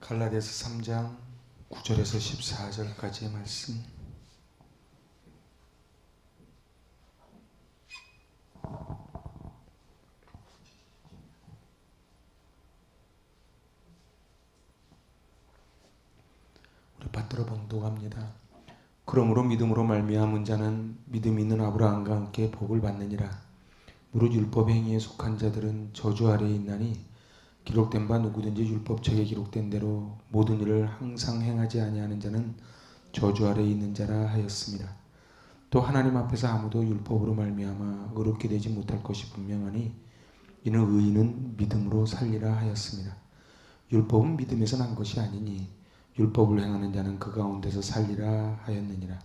갈라디아서 3장 9절에서 14절까지의 말씀. 우리 받들어 봉독합니다. 그러므로 믿음으로 말미암은 자는 믿음 있는 아브라함과 함께 복을 받느니라. 무릇 율법 행위에 속한 자들은 저주 아래에 있나니 기록된 바 누구든지 율법책에 기록된 대로 모든 일을 항상 행하지 아니하는 자는 저주 아래에 있는 자라 하였습니다. 또 하나님 앞에서 아무도 율법으로 말미암아 의롭게 되지 못할 것이 분명하니 이는 의인은 믿음으로 살리라 하였습니다. 율법은 믿음에서 난 것이 아니니 율법을 행하는 자는 그 가운데서 살리라 하였느니라.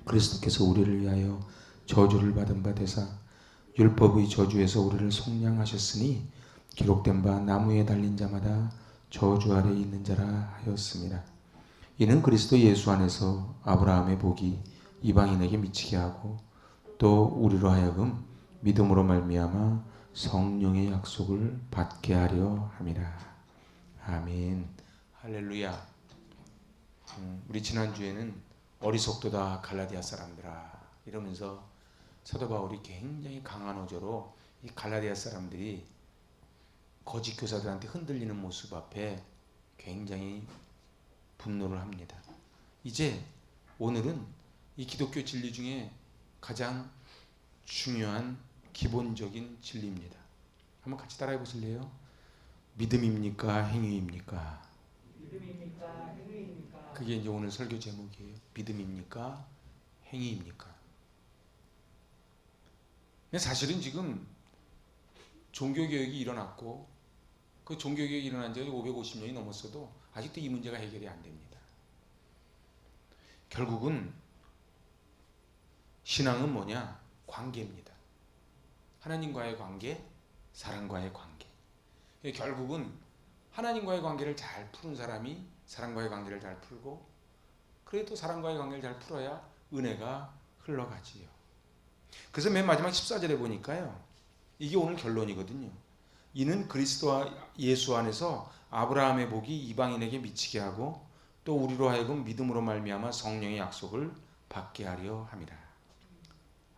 그리스도께서 우리를 위하여 저주를 받은 바 되사 율법의 저주에서 우리를 속량하셨으니 기록된 바 나무에 달린 자마다 저주 아래에 있는 자라 하였습니다. 이는 그리스도 예수 안에서 아브라함의 복이 이방인에게 미치게 하고 또 우리로 하여금 믿음으로 말미암아 성령의 약속을 받게 하려 함이라. 아멘. 할렐루야. 우리 지난주에는 어리석도다 갈라디아 사람들아 이러면서 사도 바울이 굉장히 강한 어조로 이 갈라디아 사람들이 거짓 교사들한테 흔들리는 모습 앞에 굉장히 분노를 합니다. 이제 오늘은 이 기독교 진리 중에 가장 중요한 기본적인 진리입니다. 한번 같이 따라해 보실래요? 믿음입니까? 행위입니까? 믿음입니까? 행위입니까? 그게 이제 오늘 설교 제목이에요. 믿음입니까? 행위입니까? 사실은 지금 종교개혁이 일어났고 그 종교개혁이 일어난 지 550년이 넘었어도 아직도 이 문제가 해결이 안 됩니다. 결국은 신앙은 뭐냐? 관계입니다. 하나님과의 관계, 사람과의 관계. 결국은 하나님과의 관계를 잘 푸는 사람이 사람과의 관계를 잘 풀고 그래도 사람과의 관계를 잘 풀어야 은혜가 흘러가지요. 그래서 맨 마지막 14절에 보니까요. 이게 오늘 결론이거든요. 이는 그리스도와 예수 안에서 아브라함의 복이 이방인에게 미치게 하고 또 우리로 하여금 믿음으로 말미암아 성령의 약속을 받게 하려 함이라.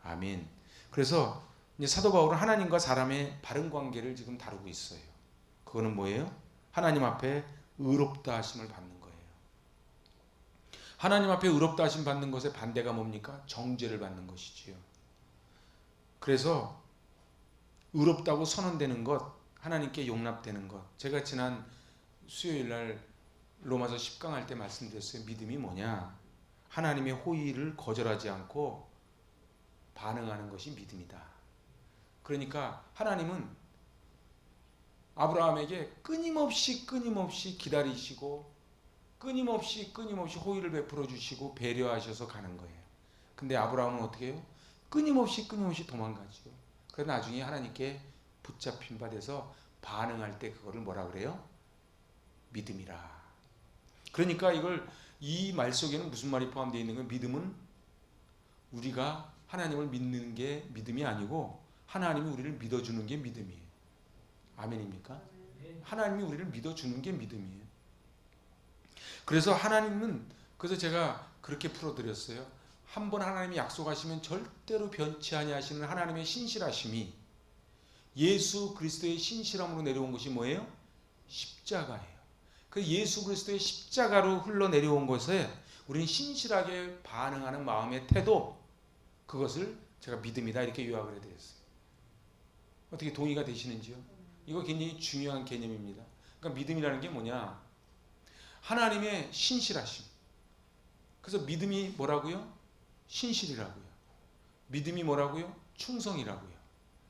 아멘. 그래서 이제 사도 바울은 하나님과 사람의 바른 관계를 지금 다루고 있어요. 그거는 뭐예요? 하나님 앞에 의롭다 하심을 받는 거예요. 하나님 앞에 의롭다 하심 받는 것의 반대가 뭡니까? 정죄를 받는 것이지요. 그래서 의롭다고 선언되는 것, 하나님께 용납되는 것. 제가 지난 수요일 날 로마서 10강 할 때 말씀드렸어요. 믿음이 뭐냐? 하나님의 호의를 거절하지 않고 반응하는 것이 믿음이다. 그러니까 하나님은 아브라함에게 끊임없이 기다리시고 끊임없이 호의를 베풀어 주시고 배려하셔서 가는 거예요. 근데 아브라함은 어떻게 해요? 끊임없이 도망가죠. 그래서 나중에 하나님께 붙잡힌 바 돼서 반응할 때 그거를 뭐라 그래요? 믿음이라. 그러니까 이 말 속에는 무슨 말이 포함되어 있는 거예요? 믿음은 우리가 하나님을 믿는 게 믿음이 아니고 하나님이 우리를 믿어주는 게 믿음이에요. 아멘입니까? 하나님이 우리를 믿어주는 게 믿음이에요. 그래서 그래서 제가 그렇게 풀어드렸어요. 한번 하나님이 약속하시면 절대로 변치 아니하시는 하나님의 신실하심이 예수 그리스도의 신실함으로 내려온 것이 뭐예요? 십자가예요. 그 예수 그리스도의 십자가로 흘러내려온 것에 우리는 신실하게 반응하는 마음의 태도, 그것을 제가 믿음이다 이렇게 요약을 해드렸어요. 어떻게 동의가 되시는지요? 이거 굉장히 중요한 개념입니다. 그러니까 믿음이라는 게 뭐냐? 하나님의 신실하심. 그래서 믿음이 뭐라고요? 신실이라고요. 믿음이 뭐라고요? 충성이라고요.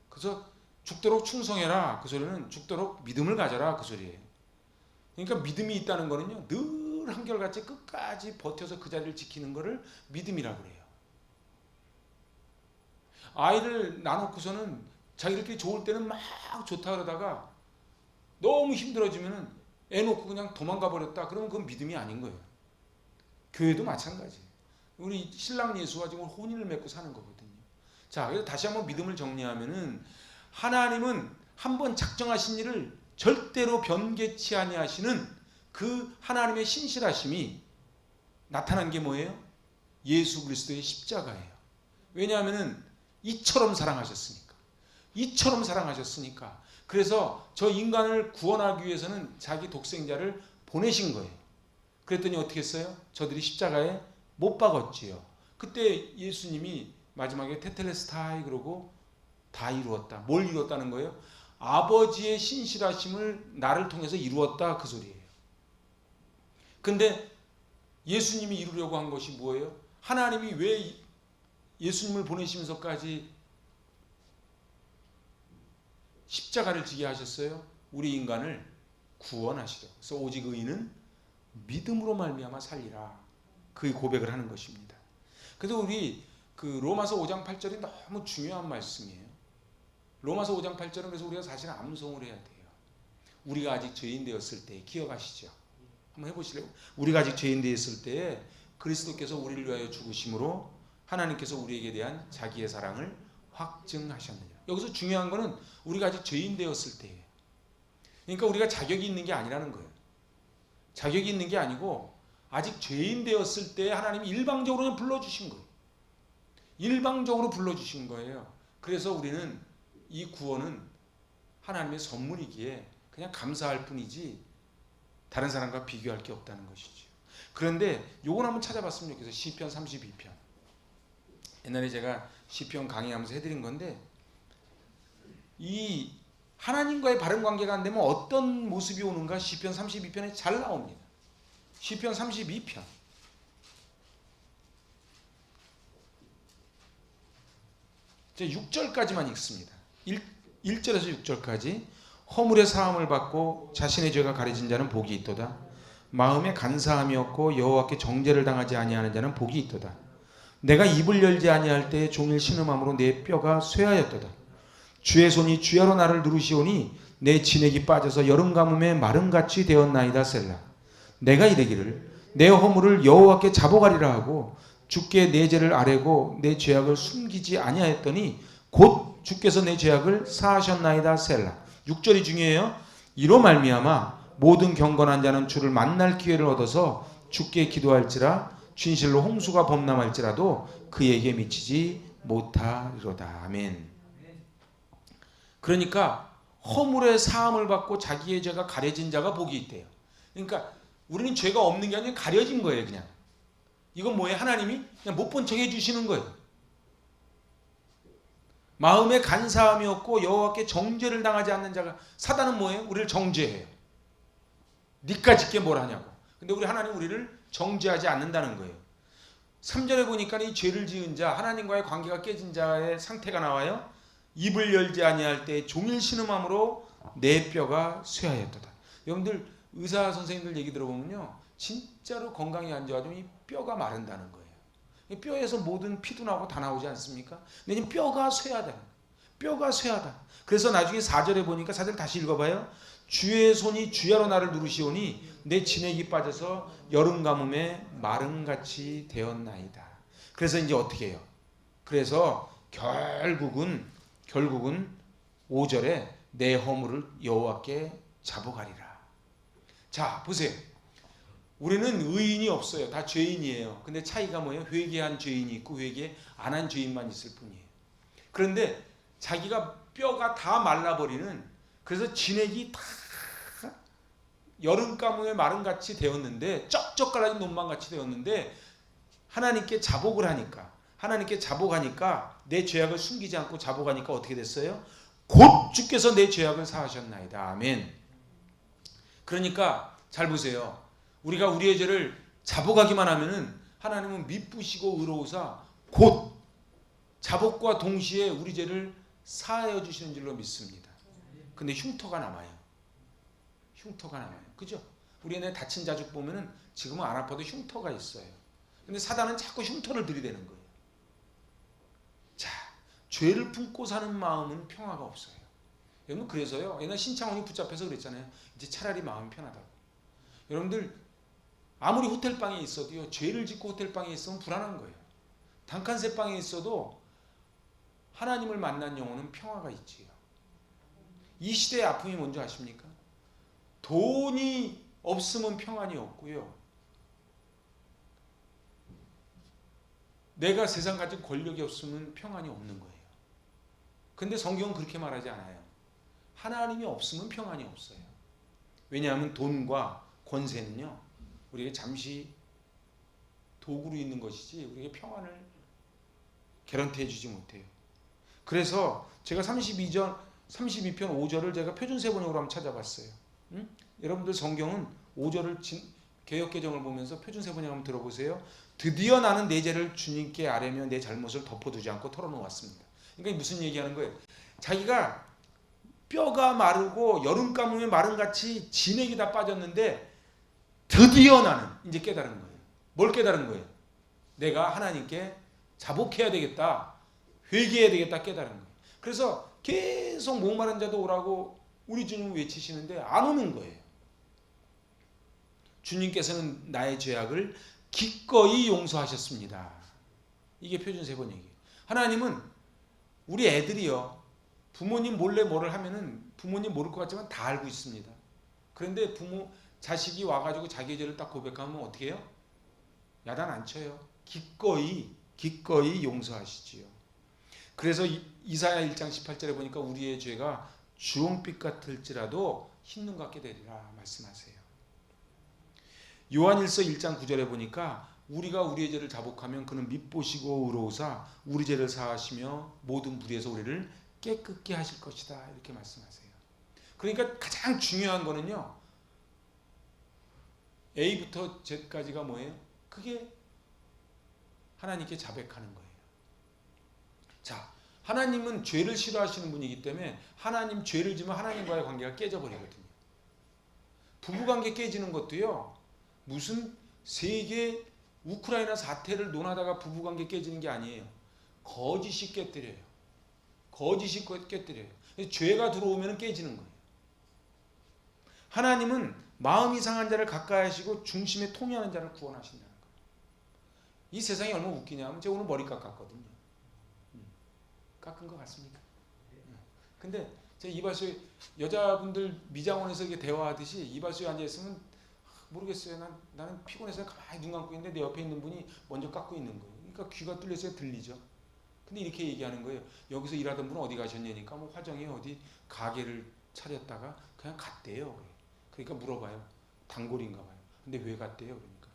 그래서 죽도록 충성해라. 그 소리는 죽도록 믿음을 가져라. 그 소리예요. 그러니까 믿음이 있다는 거는요. 늘 한결같이 끝까지 버텨서 그 자리를 지키는 거를 믿음이라고 그래요. 아이를 낳아놓고서는 자기들끼리 좋을 때는 막 좋다 그러다가 너무 힘들어지면은 애 놓고 그냥 도망가 버렸다. 그러면 그건 믿음이 아닌 거예요. 교회도 마찬가지예요. 우리 신랑 예수와 지금 혼인을 맺고 사는 거거든요. 자, 그래서 다시 한번 믿음을 정리하면은 하나님은 한번 작정하신 일을 절대로 변개치 아니하시는 그 하나님의 신실하심이 나타난 게 뭐예요? 예수 그리스도의 십자가예요. 왜냐하면 이처럼 사랑하셨으니까. 이처럼 사랑하셨으니까. 그래서 저 인간을 구원하기 위해서는 자기 독생자를 보내신 거예요. 그랬더니 어떻게 했어요? 저들이 십자가에 못 박았지요. 그때 예수님이 마지막에 테텔레스타이 그러고 다 이루었다. 뭘 이루었다는 거예요? 아버지의 신실하심을 나를 통해서 이루었다 그 소리예요. 근데 예수님이 이루려고 한 것이 뭐예요? 하나님이 왜 예수님을 보내시면서까지 십자가를 지게 하셨어요? 우리 인간을 구원하시려. 그래서 오직 의인은 믿음으로 말미암아 살리라. 그 고백을 하는 것입니다. 그래서 우리 그 로마서 5장 8절이 너무 중요한 말씀이에요. 로마서 5장 8절은 그래서 우리가 사실 암송을 해야 돼요. 우리가 아직 죄인 되었을 때 기억하시죠? 한번 해보실래요? 우리가 아직 죄인 되었을 때에 그리스도께서 우리를 위하여 죽으심으로 하나님께서 우리에게 대한 자기의 사랑을 확증하셨느냐. 여기서 중요한 거는 우리가 아직 죄인 되었을 때예요. 그러니까 우리가 자격이 있는 게 아니라는 거예요. 자격이 있는 게 아니고 아직 죄인 되었을 때 하나님이 일방적으로 그냥 불러주신 거예요. 일방적으로 불러주신 거예요. 그래서 우리는 이 구원은 하나님의 선물이기에 그냥 감사할 뿐이지 다른 사람과 비교할 게 없다는 것이죠. 그런데 요건 한번 찾아봤으면 좋겠어요. 시편 32편. 옛날에 제가 시편 강의하면서 해드린 건데 이 하나님과의 바른 관계가 안 되면 어떤 모습이 오는가 시편 32편에 잘 나옵니다. 시편 32편. 이제 6절까지만 읽습니다. 1절에서 6절까지. 허물의 사함을 받고 자신의 죄가 가려진 자는 복이 있도다. 마음에 간사함이 없고 여호와께 정죄를 당하지 아니하는 자는 복이 있도다. 내가 입을 열지 아니할 때에 종일 신음함으로 내 뼈가 쇠하였도다. 주의 손이 주야로 나를 누르시오니 내 진액이 빠져서 여름 가뭄에 마름같이 되었나이다 셀라. 내가 이르기를 내 허물을 여호와께 자복하리라 하고 주께 내 죄를 아뢰고 내 죄악을 숨기지 아니하였더니 곧 주께서 내 죄악을 사하셨나이다 셀라. 6절이 중요해요. 이로 말미암아 모든 경건한 자는 주를 만날 기회를 얻어서 주께 기도할지라 진실로 홍수가 범람할지라도 그에게 미치지 못하리로다. 아멘. 그러니까 허물의 사함을 받고 자기의 죄가 가려진 자가 복이 있대요. 그러니까 우리는 죄가 없는 게 아니라 가려진 거예요. 그냥 이건 뭐예요? 하나님이 그냥 못 본 척 해주시는 거예요. 마음에 간사함이 없고 여호와께 정죄를 당하지 않는 자가. 사단은 뭐예요? 우리를 정죄해요. 니까 짓게 뭘 하냐고. 근데 우리 하나님 우리를 정죄하지 않는다는 거예요. 3절에 보니까 이 죄를 지은 자, 하나님과의 관계가 깨진 자의 상태가 나와요. 입을 열지 아니할 때 종일 신음함으로 내 뼈가 쇠하였도다. 여러분들 의사 선생님들 얘기 들어보면요, 진짜로 건강이 안 좋아지면 이 뼈가 마른다는 거예요. 뼈에서 모든 피도 나오고 다 나오지 않습니까? 근데 뼈가 쇠하다. 뼈가 쇠하다. 그래서 나중에 4절에 보니까 4절 다시 읽어봐요. 주의 손이 주야로 나를 누르시오니 내 진액이 빠져서 여름 가뭄에 마름같이 되었나이다. 그래서 이제 어떻게 해요? 그래서 결국은 5절에 내 허물을 여호와께 자복하리라. 자, 보세요. 우리는 의인이 없어요. 다 죄인이에요. 근데 차이가 뭐예요? 회개한 죄인이 있고 회개 안 한 죄인만 있을 뿐이에요. 그런데 자기가 뼈가 다 말라버리는, 그래서 진액이 다 여름 가뭄에 마름같이 되었는데, 쩍쩍 갈라진 논만같이 되었는데 하나님께 자복을 하니까, 하나님께 자복하니까 내 죄악을 숨기지 않고 자복하니까 어떻게 됐어요? 곧 주께서 내 죄악을 사하셨나이다. 아멘. 그러니까 잘 보세요. 우리가 우리의 죄를 자복하기만 하면은 하나님은 미쁘시고 의로우사 곧 자복과 동시에 우리 죄를 사하여 주시는 줄로 믿습니다. 근데 흉터가 남아요. 흉터가 남아요. 그죠? 우리 애네 다친 자식 보면은 지금은 안 아파도 흉터가 있어요. 근데 사단은 자꾸 흉터를 들이대는 거예요. 자, 죄를 품고 사는 마음은 평화가 없어요. 여러분, 그래서요, 옛날 신창원이 붙잡혀서 그랬잖아요. 이제 차라리 마음이 편하다고. 여러분들 아무리 호텔방에 있어도요, 죄를 짓고 호텔방에 있으면 불안한 거예요. 단칸세방에 있어도 하나님을 만난 영혼은 평화가 있지요. 이 시대의 아픔이 뭔지 아십니까? 돈이 없으면 평안이 없고요. 내가 세상 가진 권력이 없으면 평안이 없는 거예요. 근데 성경은 그렇게 말하지 않아요. 하나님이 없으면 평안이 없어요. 왜냐하면 돈과 권세는요, 우리에게 잠시 도구로 있는 것이지 우리에게 평안을 개런티해 주지 못해요. 그래서 제가 32편 5절을 제가 표준세번역으로 한번 찾아봤어요. 여러분들 성경은 5절을 개역개정을 보면서 표준세번역 한번 들어보세요. 드디어 나는 내 죄를 주님께 아뢰며 내 잘못을 덮어두지 않고 털어놓았습니다. 그러니까 무슨 얘기하는 거예요? 자기가 뼈가 마르고 여름 가뭄에 마름같이 진액이 다 빠졌는데 드디어 나는 이제 깨달은 거예요. 뭘 깨달은 거예요? 내가 하나님께 자복해야 되겠다, 회개해야 되겠다 깨달은 거예요. 그래서 계속 목마른 자도 오라고 우리 주님은 외치시는데 안 오는 거예요. 주님께서는 나의 죄악을 기꺼이 용서하셨습니다. 이게 표준세번역이에요. 하나님은 우리 애들이요, 부모님 몰래 뭐를 하면은 부모님 모를 것 같지만 다 알고 있습니다. 그런데 자식이 와가지고 자기의 죄를 딱 고백하면 어떻게 해요? 야단 안 쳐요. 기꺼이 용서하시지요. 그래서 이사야 1장 18절에 보니까 우리의 죄가 주홍빛 같을지라도 흰 눈 같게 되리라 말씀하세요. 요한일서 1장 9절에 보니까 우리가 우리의 죄를 자복하면 그는 밉보시고 의로우사 우리 죄를 사하시며 모든 불의에서 우리를 깨끗게 하실 것이다 이렇게 말씀하세요. 그러니까 가장 중요한 거는요, A부터 Z까지가 뭐예요? 그게 하나님께 자백하는 거예요. 자, 하나님은 죄를 싫어하시는 분이기 때문에 하나님 죄를 지면 하나님과의 관계가 깨져버리거든요. 부부관계 깨지는 것도요, 무슨 세계 우크라이나 사태를 논하다가 부부관계 깨지는 게 아니에요. 거짓이 깨뜨려요. 거짓이 깨뜨려요. 죄가 들어오면 깨지는 거예요. 하나님은 마음이 상한 자를 가까이 하시고 중심에 통해하는 자를 구원하신다는 거예요. 이 세상이 얼마나 웃기냐면 제가 오늘 머리 깎았거든요. 깎은 것 같습니까? 근데 제 이발소에 여자분들 미장원에서 이렇게 대화하듯이 이발소에 앉아있으면 모르겠어요. 나는 피곤해서 가만히 눈 감고 있는데 내 옆에 있는 분이 먼저 깎고 있는 거예요. 그러니까 귀가 뚫려서 들리죠. 근데 이렇게 얘기하는 거예요. 여기서 일하던 분은 어디 가셨냐니까 뭐 화정에 어디 가게를 차렸다가 그냥 갔대요. 그러니까 물어봐요. 단골인가 봐요. 근데 왜 갔대요? 그러니까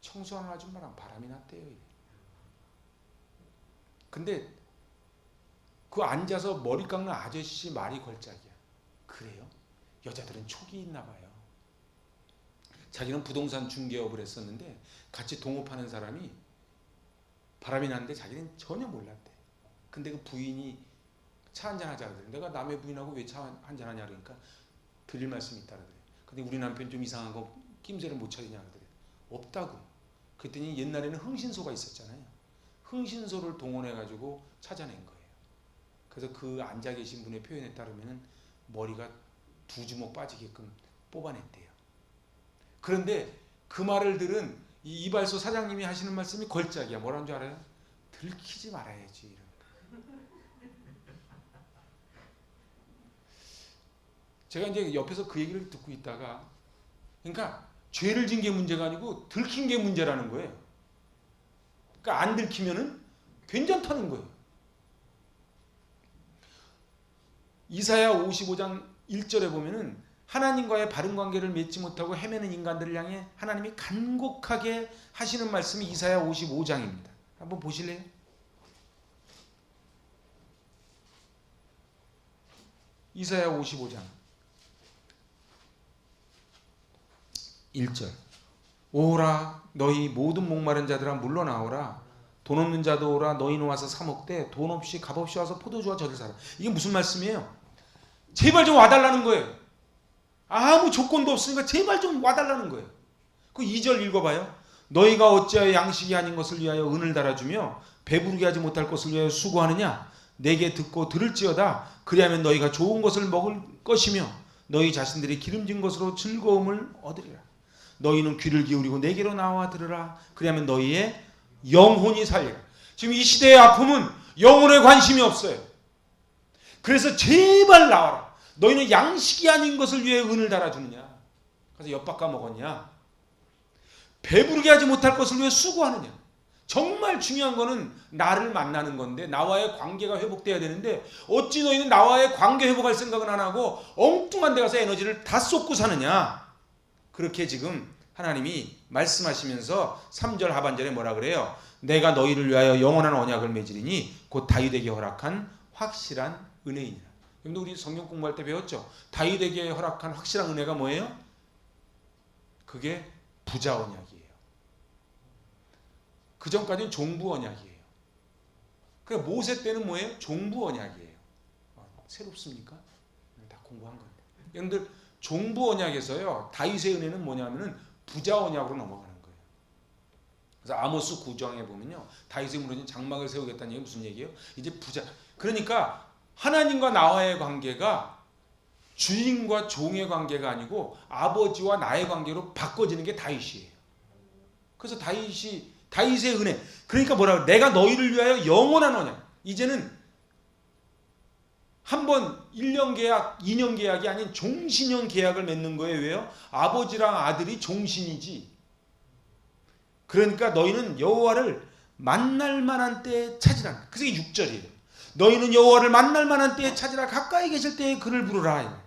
청소하는 아줌마랑 바람이 났대요. 근데 그 앉아서 머리 깎는 아저씨 말이 걸작이야. 그래요? 여자들은 촉이 있나 봐요. 자기는 부동산 중개업을 했었는데 같이 동업하는 사람이 바람이 났는데 자기는 전혀 몰랐대. 근데 그 부인이 차 한잔 하자 그래. 내가 남의 부인하고 왜 차 한잔 하냐 그러니까 드릴 말씀이 있다 그래. 근데 우리 남편 좀 이상한 거 낌새를 못 차리냐 그래. 없다고. 그랬더니 옛날에는 흥신소가 있었잖아요. 흥신소를 동원해 가지고 찾아낸 거예요. 그래서 그 앉아 계신 분의 표현에 따르면 머리가 2주먹 빠지게끔 뽑아냈대요. 그런데 그 말을 들은 이 이발소 사장님이 하시는 말씀이 걸작이야. 뭐라는 줄 알아요? 들키지 말아야지. 제가 이제 옆에서 그 얘기를 듣고 있다가, 그러니까 죄를 진 게 문제가 아니고 들킨 게 문제라는 거예요. 그러니까 안 들키면은 괜찮다는 거예요. 이사야 55장 1절에 보면은 하나님과의 바른 관계를 맺지 못하고 헤매는 인간들을 향해 하나님이 간곡하게 하시는 말씀이 이사야 55장입니다. 한번 보실래요? 이사야 55장 1절. 오라 너희 모든 목마른 자들아 물러나오라. 돈 없는 자도 오라. 너희는 와서 사 먹되 돈 없이 값없이 와서 포도주와 젖을 사라. 이게 무슨 말씀이에요? 제발 좀 와달라는 거예요. 아무 조건도 없으니까 제발 좀 와달라는 거예요. 그 2절 읽어봐요. 너희가 어찌하여 양식이 아닌 것을 위하여 은을 달아주며 배부르게 하지 못할 것을 위하여 수고하느냐. 내게 듣고 들을지어다. 그리하면 너희가 좋은 것을 먹을 것이며 너희 자신들이 기름진 것으로 즐거움을 얻으리라. 너희는 귀를 기울이고 내게로 나와 들으라. 그리하면 너희의 영혼이 살리라. 지금 이 시대의 아픔은 영혼에 관심이 없어요. 그래서 제발 나와라. 너희는 양식이 아닌 것을 위해 은을 달아주느냐. 그래서 엿바까 먹었냐? 배부르게 하지 못할 것을 위해 수고하느냐? 정말 중요한 거는 나를 만나는 건데 나와의 관계가 회복돼야 되는데 어찌 너희는 나와의 관계 회복할 생각은 안 하고 엉뚱한 데 가서 에너지를 다 쏟고 사느냐? 그렇게 지금 하나님이 말씀하시면서 3절 하반절에 뭐라 그래요? 내가 너희를 위하여 영원한 언약을 맺으리니 곧 다윗에게 허락한 확실한 은혜이니라. 여러분들 우리 성경 공부할 때 배웠죠? 다윗에게 허락한 확실한 은혜가 뭐예요? 그게 부자 언약이에요. 그 전까지는 종부 언약이에요. 그러니까 모세 때는 뭐예요? 종부 언약이에요. 새롭습니까? 다 공부한 건데. 여러분들 종부 언약에서요. 다윗의 은혜는 뭐냐면은 부자 언약으로 넘어가는 거예요. 그래서 아모스 9장에 보면요. 다윗이 무너진 장막을 세우겠다는 얘기 무슨 얘기예요? 이제 부자. 그러니까 하나님과 나와의 관계가 주인과 종의 관계가 아니고 아버지와 나의 관계로 바꿔지는 게 다윗이에요. 그래서 다윗의 은혜. 그러니까 뭐라고? 내가 너희를 위하여 영원한 언약. 이제는 한번 1년 계약, 2년 계약이 아닌 종신형 계약을 맺는 거예요. 왜요? 아버지랑 아들이 종신이지. 그러니까 너희는 여호와를 만날 만한 때에 찾으라. 그게 6절이에요. 너희는 여호와를 만날 만한 때에 찾으라. 가까이 계실 때에 그를 부르라.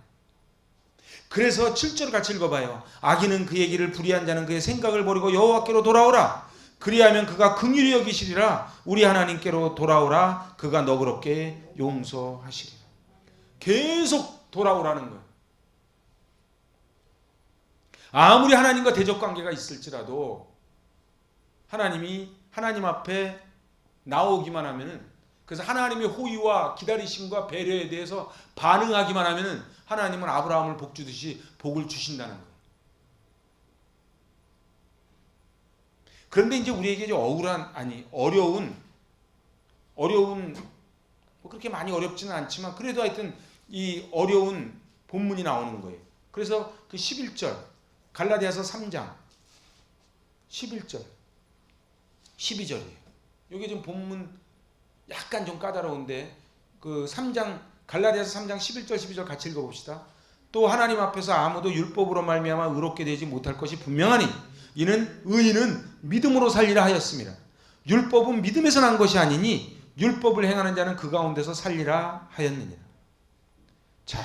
그래서 7절 같이 읽어봐요. 악인은 그의 길을 불의한 자는 그의 생각을 버리고 여호와께로 돌아오라. 그리하면 그가 긍휼히 여기시리라. 우리 하나님께로 돌아오라. 그가 너그럽게 용서하시리라. 계속 돌아오라는 거예요. 아무리 하나님과 대적관계가 있을지라도 하나님이 하나님 앞에 나오기만 하면은, 그래서 하나님의 호의와 기다리심과 배려에 대해서 반응하기만 하면은 하나님은 아브라함을 복 주듯이 복을 주신다는 거예요. 그런데 이제 우리에게 어려운 뭐 그렇게 많이 어렵지는 않지만 그래도 하여튼 이 어려운 본문이 나오는 거예요. 그래서 그 11절 갈라디아서 3장 11절 12절이에요. 이게 좀 본문 약간 좀 까다로운데 그 3장 갈라디아서 3장 11절 12절 같이 읽어봅시다. 또 하나님 앞에서 아무도 율법으로 말미암아 의롭게 되지 못할 것이 분명하니 이는 의인은 믿음으로 살리라 하였습니다. 율법은 믿음에서 난 것이 아니니 율법을 행하는 자는 그 가운데서 살리라 하였느니라. 자,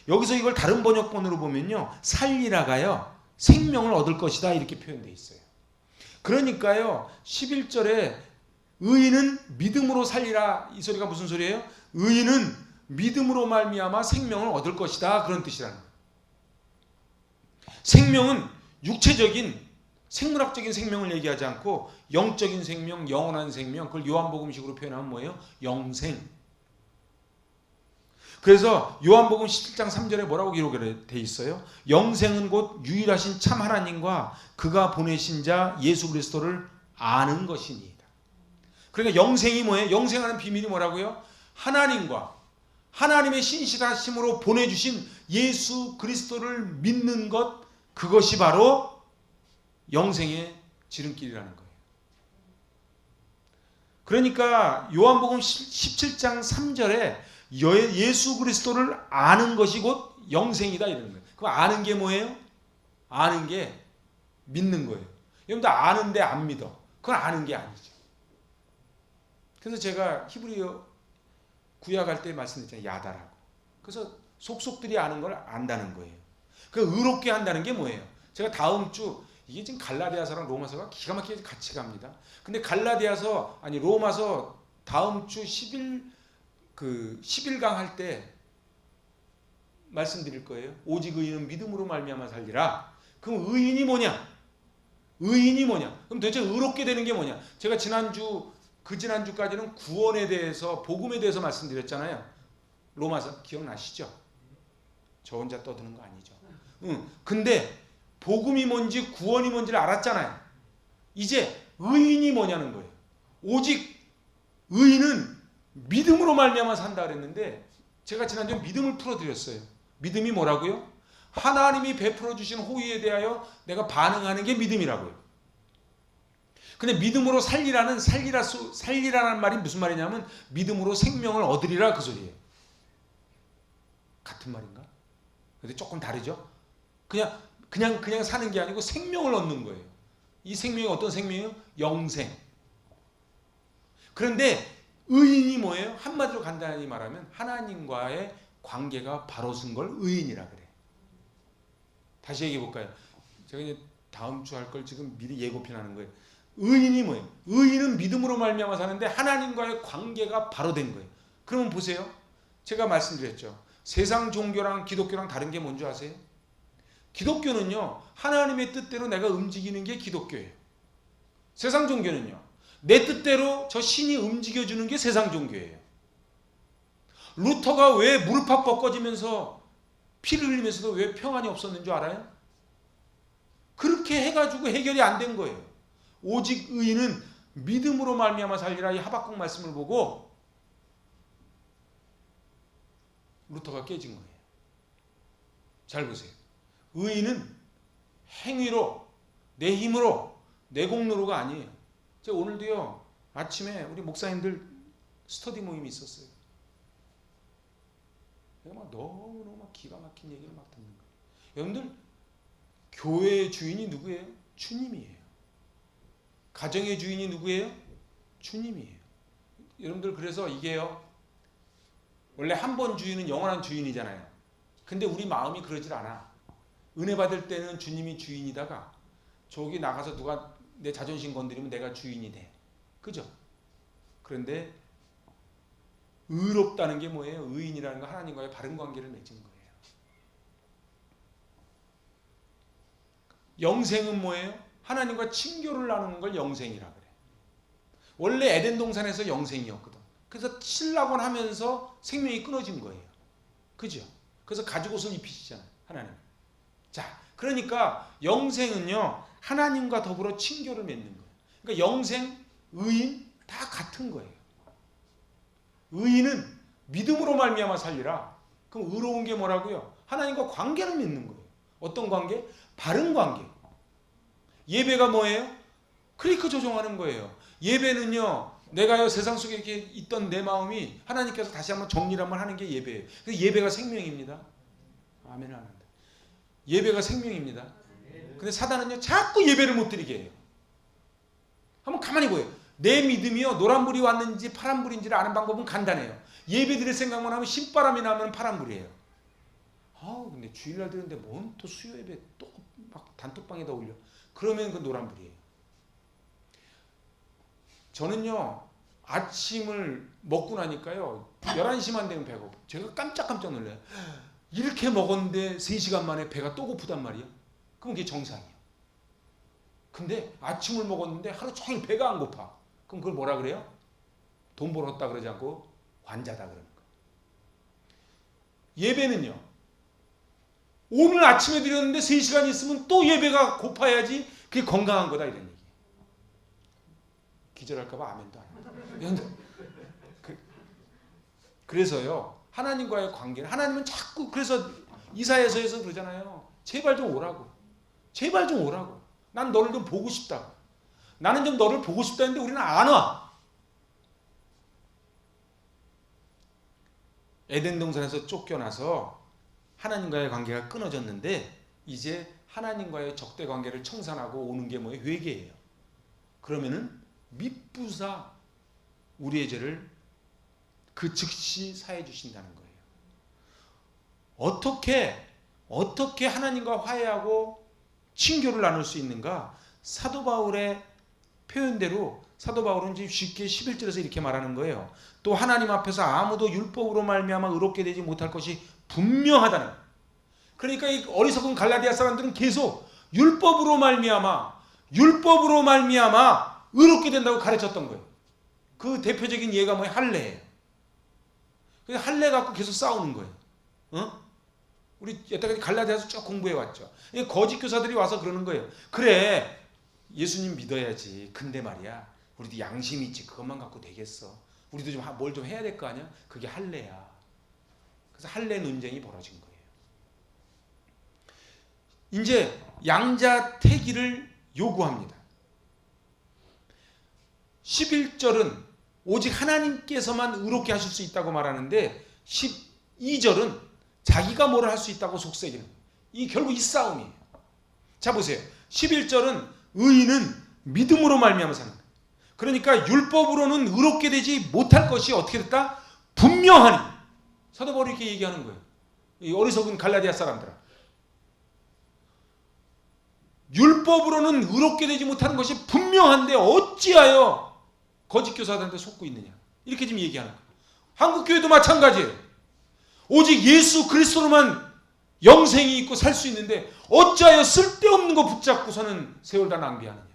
여기서 이걸 다른 번역본으로 보면요, 살리라가요 생명을 얻을 것이다 이렇게 표현되어 있어요. 그러니까요 11절에 의인은 믿음으로 살리라, 이 소리가 무슨 소리예요? 의인은 믿음으로 말미암아 생명을 얻을 것이다, 그런 뜻이라는 거예요. 생명은 육체적인 생물학적인 생명을 얘기하지 않고 영적인 생명, 영원한 생명, 그걸 요한복음식으로 표현하면 뭐예요? 영생. 그래서 요한복음 17장 3절에 뭐라고 기록이 되어 있어요? 영생은 곧 유일하신 참 하나님과 그가 보내신 자 예수 그리스도를 아는 것이니이다. 그러니까 영생이 뭐예요? 영생하는 비밀이 뭐라고요? 하나님과 하나님의 신실하심으로 보내주신 예수 그리스도를 믿는 것, 그것이 바로 영생의 지름길이라는 거예요. 그러니까 요한복음 17장 3절에 예수 그리스도를 아는 것이 곧 영생이다 이러는 거예요. 그럼 아는 게 뭐예요? 아는 게 믿는 거예요. 여러분들 아는데 안 믿어. 그건 아는 게 아니죠. 그래서 제가 히브리어 구약할 때 말씀드렸잖아요. 야다라고. 그래서 속속들이 아는 걸 안다는 거예요. 그 의롭게 한다는 게 뭐예요? 제가 다음 주, 이게 지금 갈라디아서랑 로마서가 기가 막히게 같이 갑니다. 근데 로마서 다음 주 11강 할 때 말씀드릴 거예요. 오직 의인은 믿음으로 말미암아 살리라. 그럼 의인이 뭐냐? 의인이 뭐냐? 그럼 도대체 의롭게 되는 게 뭐냐? 제가 지난주까지는 구원에 대해서, 복음에 대해서 말씀드렸잖아요. 로마서 기억나시죠? 저 혼자 떠드는 거 아니죠? 근데 복음이 뭔지 구원이 뭔지를 알았잖아요. 이제 의인이 뭐냐는 거예요. 오직 의인은 믿음으로 말미암아 산다 그랬는데 제가 지난주에 믿음을 풀어드렸어요. 믿음이 뭐라고요? 하나님이 베풀어 주신 호의에 대하여 내가 반응하는 게 믿음이라고요. 근데 믿음으로 살리라는 말이 무슨 말이냐면 믿음으로 생명을 얻으리라, 그 소리예요. 같은 말인가? 근데 조금 다르죠? 그냥 그냥 사는 게 아니고 생명을 얻는 거예요. 이 생명이 어떤 생명이에요? 영생. 그런데 의인이 뭐예요? 한마디로 간단히 말하면 하나님과의 관계가 바로 쓴 걸 의인이라 그래. 다시 얘기해 볼까요? 제가 이제 다음 주 할 걸 지금 미리 예고편하는 거예요. 의인이 뭐예요? 의인은 믿음으로 말미암아 사는데 하나님과의 관계가 바로 된 거예요. 그러면 보세요. 제가 말씀드렸죠. 세상 종교랑 기독교랑 다른 게 뭔지 아세요? 기독교는요, 하나님의 뜻대로 내가 움직이는 게 기독교예요. 세상 종교는요, 내 뜻대로 저 신이 움직여주는 게 세상 종교예요. 루터가 왜 무릎팍 벗겨지면서 피를 흘리면서도 왜 평안이 없었는 줄 알아요? 그렇게 해가지고 해결이 안 된 거예요. 오직 의인은 믿음으로 말미암아 살리라, 이 하박국 말씀을 보고 루터가 깨진 거예요. 잘 보세요. 의인은 행위로, 내 힘으로, 내 공로가 아니에요. 제가 오늘도요, 아침에 우리 목사님들 스터디 모임이 있었어요. 내가 막 너무너무 막 기가 막힌 얘기를 막 듣는 거예요. 여러분들, 교회의 주인이 누구예요? 주님이에요. 가정의 주인이 누구예요? 주님이에요. 여러분들, 그래서 이게요, 원래 한 번 주인은 영원한 주인이잖아요. 근데 우리 마음이 그러질 않아. 은혜 받을 때는 주님이 주인이다가 저기 나가서 누가 내 자존심 건드리면 내가 주인이 돼. 그죠? 그런데 의롭다는 게 뭐예요? 의인이라는 거 하나님과의 바른 관계를 맺은 거예요. 영생은 뭐예요? 하나님과 친교를 나누는 걸 영생이라 그래. 원래 에덴 동산에서 영생이었거든. 그래서 칠라곤 하면서 생명이 끊어진 거예요. 그죠? 그래서 가죽옷을 입히시잖아요, 하나님. 자, 그러니까 영생은요, 하나님과 더불어 친교를 맺는 거예요. 그러니까 영생, 의인 다 같은 거예요. 의인은 믿음으로 말미암아 살리라. 그럼 의로운 게 뭐라고요? 하나님과 관계를 맺는 거예요. 어떤 관계? 바른 관계. 예배가 뭐예요? 크리크 조정하는 거예요. 예배는요, 내가요 세상 속에 이렇게 있던 내 마음이 하나님께서 다시 한번 정리를 한번 하는 게 예배예요. 그래서 예배가 생명입니다. 아멘 안 한다. 예배가 생명입니다. 근데 사단은요, 자꾸 예배를 못 드리게 해요. 한번 가만히 보여요. 내 믿음이요, 노란불이 왔는지 파란불인지를 아는 방법은 간단해요. 예배 드릴 생각만 하면 신바람이 나면 파란불이에요. 근데 주일날 드는데 뭔 또 수요 예배 또 막 단톡방에다 올려. 그러면 그 노란불이에요. 저는요, 아침을 먹고 나니까요, 11시만 되면 배가 고파. 제가 깜짝 놀라요. 이렇게 먹었는데 3시간 만에 배가 또 고프단 말이야. 그럼 그게 정상이에요. 근데 아침을 먹었는데 하루 종일 배가 안 고파. 그럼 그걸 뭐라 그래요? 돈 벌었다 그러지 않고 환자다 그러는 거예요. 예배는요, 오늘 아침에 드렸는데 3시간 있으면 또 예배가 고파야지 그게 건강한 거다, 이런 얘기. 기절할까봐 아멘도 안 해요. 그래서요, 하나님과의 관계는, 하나님은 자꾸, 그래서 이사야서에서 그러잖아요. 제발 좀 오라고. 제발 좀 오라고. 난 너를 좀 보고 싶다. 나는 좀 너를 보고 싶다 했는데 우리는 안 와. 에덴 동산에서 쫓겨나서 하나님과의 관계가 끊어졌는데 이제 하나님과의 적대 관계를 청산하고 오는 게 뭐예요? 회개예요. 그러면은 밉부사 우리의 죄를 그 즉시 사해 주신다는 거예요. 어떻게 하나님과 화해하고 친교를 나눌 수 있는가? 사도 바울의 표현대로 사도 바울은 지금 쉽게 11절에서 이렇게 말하는 거예요. 또 하나님 앞에서 아무도 율법으로 말미암아 의롭게 되지 못할 것이 분명하다는. 그러니까 이 어리석은 갈라디아 사람들은 계속 율법으로 말미암아 의롭게 된다고 가르쳤던 거예요. 그 대표적인 예가 뭐예요? 할례예요. 그래서 할례 갖고 계속 싸우는 거예요. 우리 여태까지 갈라디아서 쭉 공부해 왔죠. 거짓 교사들이 와서 그러는 거예요. 그래, 예수님 믿어야지. 근데 말이야, 우리도 양심이 있지. 그것만 갖고 되겠어. 우리도 좀 뭘 좀 해야 될 거 아니야? 그게 할례야. 그래서 할례 논쟁이 벌어진 거예요. 이제 양자택일을 요구합니다. 11절은 오직 하나님께서만 의롭게 하실 수 있다고 말하는데 12절은 자기가 뭘 할 수 있다고 속삭이는 거예요. 결국 이 싸움이에요. 자 보세요. 11절은 의인은 믿음으로 말미암아 사는 거예요. 그러니까 율법으로는 의롭게 되지 못할 것이 어떻게 됐다? 분명하니. 사도 바울이 이렇게 얘기하는 거예요. 이 어리석은 갈라디아 사람들아. 율법으로는 의롭게 되지 못하는 것이 분명한데 어찌하여 거짓 교사들한테 속고 있느냐. 이렇게 지금 얘기하는 거예요. 한국 교회도 마찬가지예요. 오직 예수 그리스도로만 영생이 있고 살 수 있는데 어찌하여 쓸데없는 거 붙잡고서는 세월 다 낭비하느냐.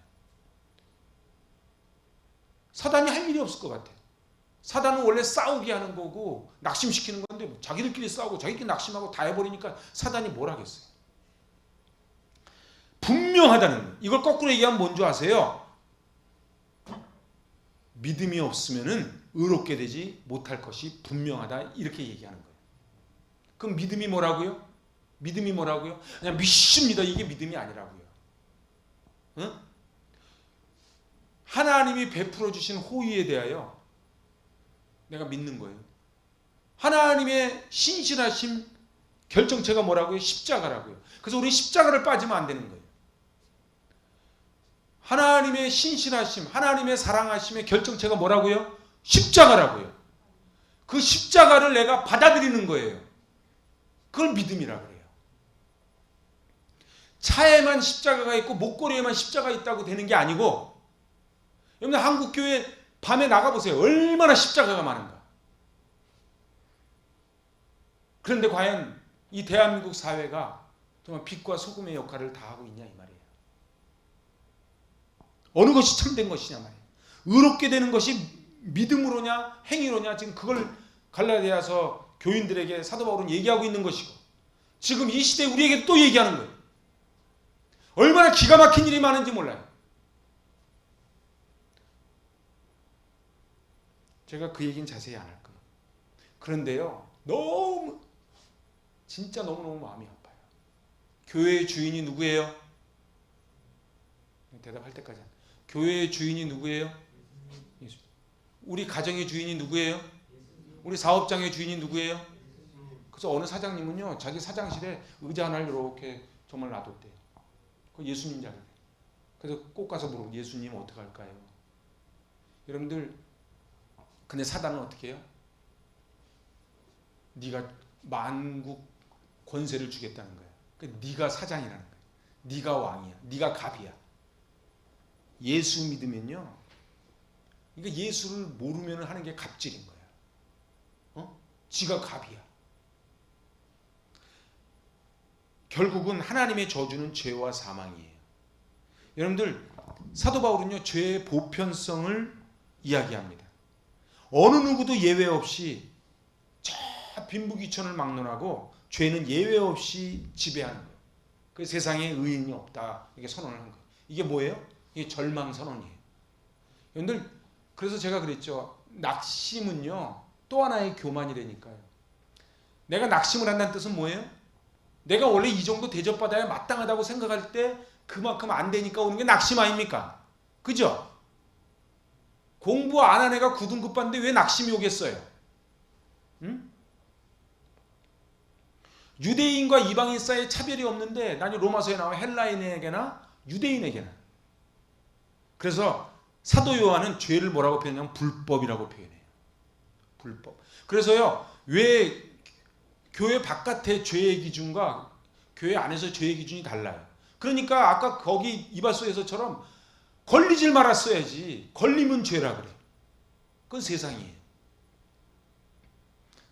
사단이 할 일이 없을 것 같아요. 사단은 원래 싸우게 하는 거고 낙심시키는 건데 뭐 자기들끼리 싸우고 자기들끼리 낙심하고 다 해버리니까 사단이 뭘 하겠어요. 분명하다는 거예요. 이걸 거꾸로 얘기하면 뭔 줄 아세요? 믿음이 없으면은 의롭게 되지 못할 것이 분명하다 이렇게 얘기하는 거예요. 그럼 믿음이 뭐라고요? 믿음이 뭐라고요? 그냥 믿습니다. 이게 믿음이 아니라고요. 응? 하나님이 베풀어 주신 호의에 대하여 내가 믿는 거예요. 하나님의 신실하심 결정체가 뭐라고요? 십자가라고요. 그래서 우리 십자가를 빠지면 안 되는 거예요. 하나님의 신실하심, 하나님의 사랑하심의 결정체가 뭐라고요? 십자가라고요. 그 십자가를 내가 받아들이는 거예요. 그걸 믿음이라 그래요. 차에만 십자가가 있고 목걸이에만 십자가 있다고 되는 게 아니고, 여러분 한국 교회 밤에 나가보세요. 얼마나 십자가가 많은가. 그런데 과연 이 대한민국 사회가 정말 빛과 소금의 역할을 다 하고 있냐 이 말이에요. 어느 것이 참된 것이냐 말이에요. 의롭게 되는 것이 믿음으로냐 행위로냐, 지금 그걸 갈라디아서 교인들에게 사도 바울은 얘기하고 있는 것이고, 지금 이 시대에 우리에게 또 얘기하는 거예요. 얼마나 기가 막힌 일이 많은지 몰라요. 제가 그 얘기는 자세히 안 할 거예요. 그런데요, 너무 진짜 너무너무 마음이 아파요. 교회의 주인이 누구예요? 대답할 때까지. 교회의 주인이 누구예요? 예수. 우리 가정의 주인이 누구예요? 우리 사업장의 주인이 누구예요? 그래서 어느 사장님은요, 자기 사장실에 의자 하나를 이렇게 정말 놔뒀대요. 그 예수님 자리에. 그래서 꼭 가서 물어보고, 예수님 어떻게 할까요? 여러분들, 근데 사단은 어떻게 해요? 네가 만국 권세를 주겠다는 거예요. 그러니까 네가 사장이라는 거예요. 네가 왕이야. 네가 갑이야. 예수 믿으면요, 그러니까 예수를 모르면 하는 게 갑질인 거야. 지가 갑이야. 결국은 하나님의 저주는 죄와 사망이에요. 여러분들, 사도 바울은요, 죄의 보편성을 이야기합니다. 어느 누구도 예외 없이 저 빈부귀천을 막론하고 죄는 예외 없이 지배하는 거예요. 그 세상에 의인이 없다, 이게 선언을 한 거예요. 이게 뭐예요? 이게 절망 선언이에요. 여러분들, 그래서 제가 그랬죠. 낙심은요, 또 하나의 교만이라니까요. 내가 낙심을 한다는 뜻은 뭐예요? 내가 원래 이 정도 대접받아야 마땅하다고 생각할 때 그만큼 안 되니까 오는 게 낙심 아닙니까? 그죠? 공부 안 한 애가 9등급 받는데 왜 낙심이 오겠어요? 응? 유대인과 이방인 사이에 차별이 없는데, 난 로마서에 나와 헬라인에게나 유대인에게나. 그래서 사도 요한은 죄를 뭐라고 표현하냐면 불법이라고 표현해요. 불법. 그래서요, 왜 교회 바깥의 죄의 기준과 교회 안에서 죄의 기준이 달라요. 그러니까 아까 거기 이발소에서처럼 걸리질 말았어야지. 걸리면 죄라 그래. 그건 세상이에요.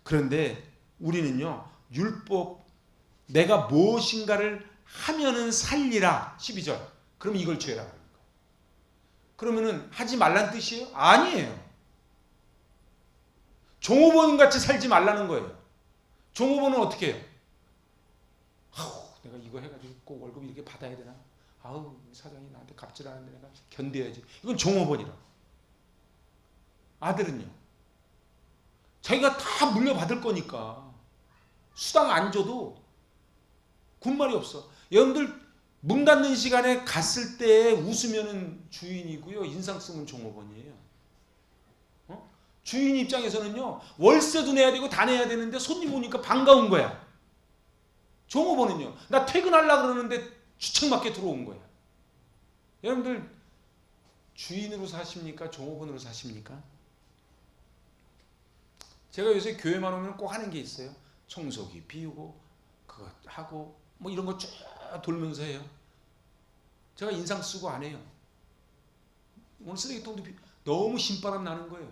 그런데 우리는요, 율법, 내가 무엇인가를 하면은 살리라 12절. 그럼 이걸 죄라 그래요. 그러면은 하지 말란 뜻이에요? 아니에요. 종업원 같이 살지 말라는 거예요. 종업원은 어떻게 해요? 아우, 내가 이거 해가지고 꼭 월급 이렇게 받아야 되나? 아우, 사장이 나한테 갑질하는데 내가 견뎌야지. 이건 종업원이라고. 아들은요, 자기가 다 물려받을 거니까 수당 안 줘도 군말이 없어. 여러분들, 문 닫는 시간에 갔을 때 웃으면은 주인이고요, 인상 쓰면 종업원이에요. 주인 입장에서는요, 월세도 내야 되고 다 내야 되는데 손님 오니까 반가운 거야. 종업원은요, 나 퇴근하려고 그러는데 주책맞게 들어온 거야. 여러분들 주인으로 사십니까? 종업원으로 사십니까? 제가 요새 교회만 오면 꼭 하는 게 있어요. 청소기 비우고 그거 하고 뭐 이런 거 쭉 돌면서 해요. 제가 인상 쓰고 안 해요. 오늘 쓰레기통도 너무 신바람 나는 거예요.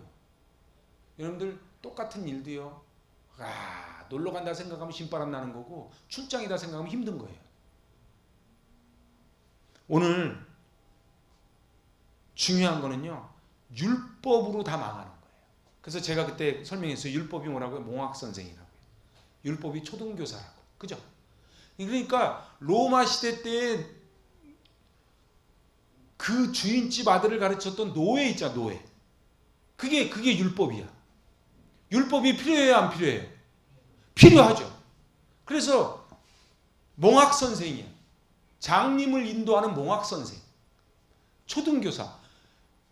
여러분들 똑같은 일도요. 놀러 간다 생각하면 신바람 나는 거고 출장이다 생각하면 힘든 거예요. 오늘 중요한 거는요. 율법으로 다 망하는 거예요. 그래서 제가 그때 설명했어요. 율법이 뭐라고요? 몽학 선생이라고요. 율법이 초등교사라고. 그죠? 그러니까 로마 시대 때 그 주인집 아들을 가르쳤던 노예 있잖아, 노예. 그게 율법이야. 율법이 필요해요, 안 필요해요? 필요하죠. 그래서 몽학 선생이야. 장님을 인도하는 몽학 선생. 초등교사.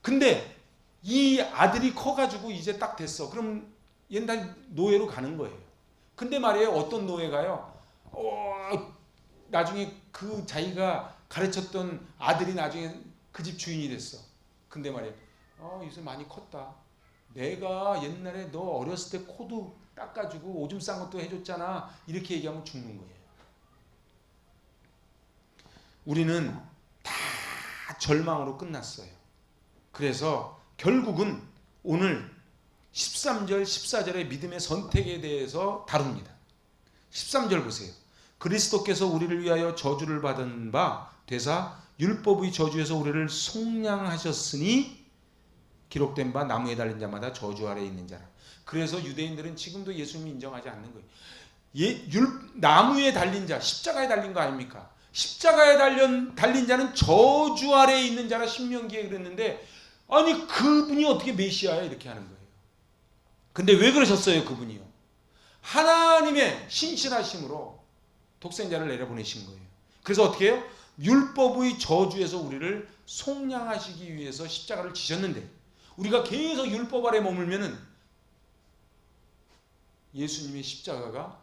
근데 이 아들이 커가지고 이제 딱 됐어. 그럼 옛날 노예로 가는 거예요. 근데 말이에요, 어떤 노예가요? 나중에 그 자기가 가르쳤던 아들이 나중에 그 집 주인이 됐어. 근데 말이에요, 요새 많이 컸다. 내가 옛날에 너 어렸을 때 코도 닦아주고 오줌 싼 것도 해줬잖아. 이렇게 얘기하면 죽는 거예요. 우리는 다 절망으로 끝났어요. 그래서 결국은 오늘 13절, 14절의 믿음의 선택에 대해서 다룹니다. 13절 보세요. 그리스도께서 우리를 위하여 저주를 받은 바 되사 율법의 저주에서 우리를 속량하셨으니 기록된 바 나무에 달린 자마다 저주 아래에 있는 자라. 그래서 유대인들은 지금도 예수님을 인정하지 않는 거예요. 나무에 달린 자, 십자가에 달린 거 아닙니까? 십자가에 달린 자는 저주 아래에 있는 자라 신명기에 그랬는데 아니 그분이 어떻게 메시아야 이렇게 하는 거예요. 근데 왜 그러셨어요 그분이요? 하나님의 신실하심으로 독생자를 내려보내신 거예요. 그래서 어떻게 해요? 율법의 저주에서 우리를 속량하시기 위해서 십자가를 지셨는데 우리가 계속 율법 아래 머물면은 예수님의 십자가가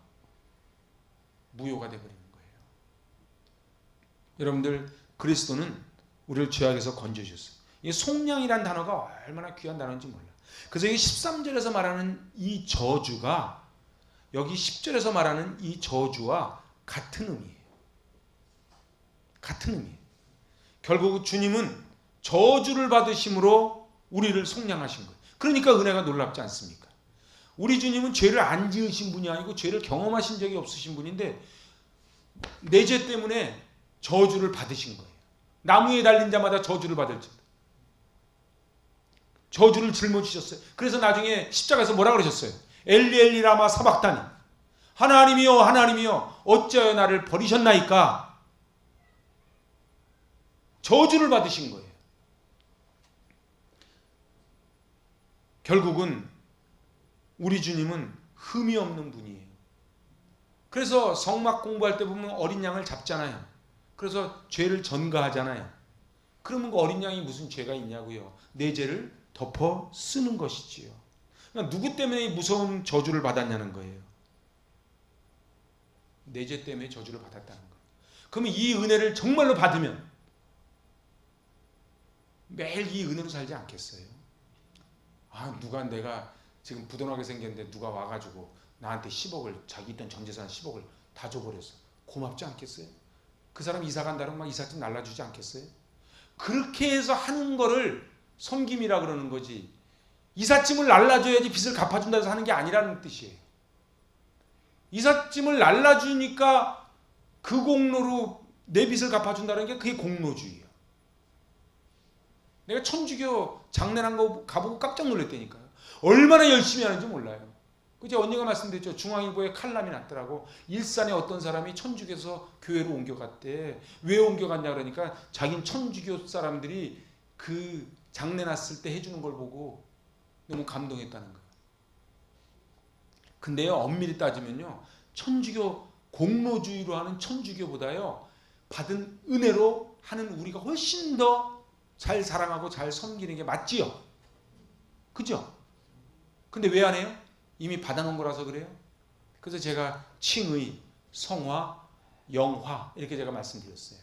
무효가 되어버리는 거예요. 여러분들 그리스도는 우리를 죄악에서 건져주셨어요. 이 속량이란 단어가 얼마나 귀한 단어인지 몰라요. 그래서 이 13절에서 말하는 이 저주가 여기 10절에서 말하는 이 저주와 같은 의미예요. 같은 의미예요. 결국 주님은 저주를 받으심으로 우리를 속량하신 거예요. 그러니까 은혜가 놀랍지 않습니까? 우리 주님은 죄를 안 지으신 분이 아니고 죄를 경험하신 적이 없으신 분인데 내 죄 때문에 저주를 받으신 거예요. 나무에 달린 자마다 저주를 받을지. 저주를 짊어지셨어요. 그래서 나중에 십자가에서 뭐라 그러셨어요? 엘리 엘리 라마 사박다니. 하나님이여 하나님이여 어찌하여 나를 버리셨나이까? 저주를 받으신 거예요. 결국은 우리 주님은 흠이 없는 분이에요. 그래서 성막 공부할 때 보면 어린 양을 잡잖아요. 그래서 죄를 전가하잖아요. 그러면 그 어린 양이 무슨 죄가 있냐고요? 내 죄를 덮어 쓰는 것이지요. 그러니까 누구 때문에 무서운 저주를 받았냐는 거예요. 내 죄 때문에 저주를 받았다는 거예요. 그러면 이 은혜를 정말로 받으면 매일 이 은혜로 살지 않겠어요? 누가 내가 지금 부도나게 생겼는데 누가 와가지고 나한테 10억을 자기 있던 전재산 10억을 다 줘버렸어. 고맙지 않겠어요? 그 사람 이사 간다면 막 이삿짐 날라주지 않겠어요? 그렇게 해서 하는 거를 섬김이라 그러는 거지. 이삿짐을 날라줘야지 빚을 갚아준다 해서 하는 게 아니라는 뜻이에요. 이삿짐을 날라주니까 그 공로로 내 빚을 갚아준다는 게 그게 공로주의예요. 내가 천주교 장례한 거 가보고 깜짝 놀랐다니까요. 얼마나 열심히 하는지 몰라요. 그제 언니가 말씀드렸죠. 중앙일보에 칼럼이 났더라고. 일산에 어떤 사람이 천주교에서 교회로 옮겨갔대. 왜 옮겨갔냐 그러니까 자기는 천주교 사람들이 그 장례 났을 때 해주는 걸 보고 너무 감동했다는 거예요. 근데요 엄밀히 따지면요 천주교 공로주의로 하는 천주교보다요 받은 은혜로 하는 우리가 훨씬 더 잘 사랑하고 잘 섬기는 게 맞지요? 그죠? 근데 왜 안 해요? 이미 받아놓은 거라서 그래요? 그래서 제가 칭의, 성화, 영화 이렇게 제가 말씀드렸어요.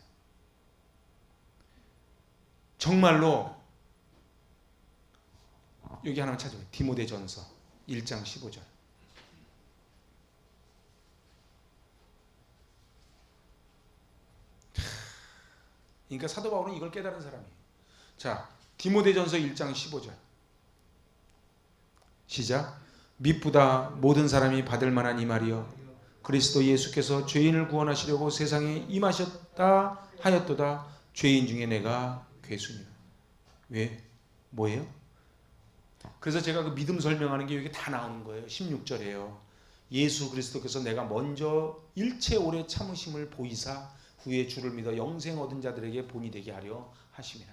정말로 여기 하나만 찾아봐요. 디모데전서 1장 15절. 그러니까 사도 바울은 이걸 깨달은 사람이에요. 자, 디모데전서 1장 15절. 시작. 미쁘다 모든 사람이 받을 만한 이 말이여 그리스도 예수께서 죄인을 구원하시려고 세상에 임하셨다 하였도다. 죄인 중에 내가 괴수니라. 왜? 뭐예요? 그래서 제가 그 믿음 설명하는 게 여기 다 나오는 거예요. 16절에요. 예수 그리스도께서 내가 먼저 일체 오래 참으심을 보이사 후에 주를 믿어 영생 얻은 자들에게 본이 되게 하려 하심이라.